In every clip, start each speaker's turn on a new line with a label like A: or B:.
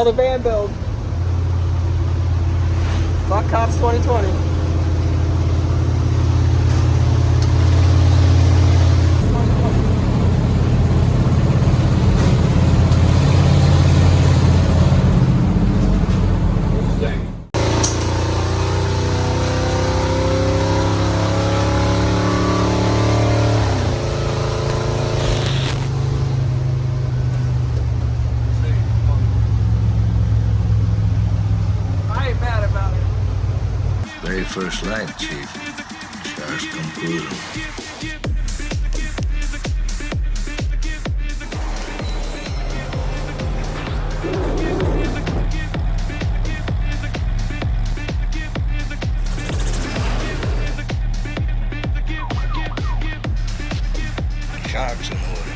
A: Another van build. Fuck Cops 2020.
B: Very first light, Chief. Stars come through. Sharks in order.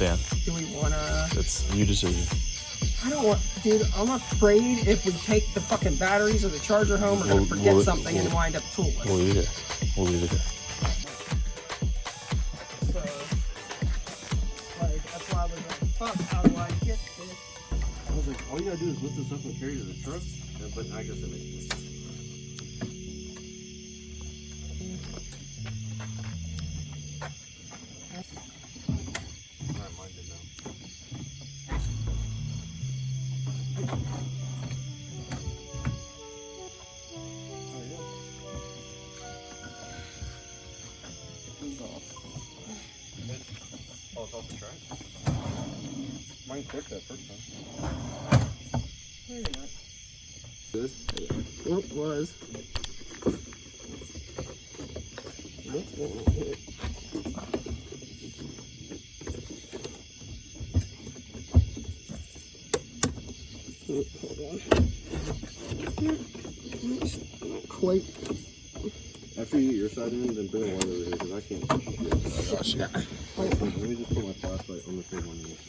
C: fan.
A: Do we wanna?
C: It's your decision.
A: I don't want, dude. I'm afraid if we take the fucking batteries or the charger home, we're gonna forget something and wind up tooling.
C: We'll leave it here. We'll leave it here.
A: So, like, that's why I was like, fuck, how do I get this?
D: I was like, all you gotta do is lift this up and carry it to the truck. But I guess it makes sense. Alright, mine did now. Oh, it's off the track? Mine clicked that first time.
A: Maybe not.
D: This?
A: Well, it was. Hold on. It's not quite.
D: After you get your side in, then bring a light over here because I can't push it.
A: Yeah.
D: Let me just put my flashlight on the table on this.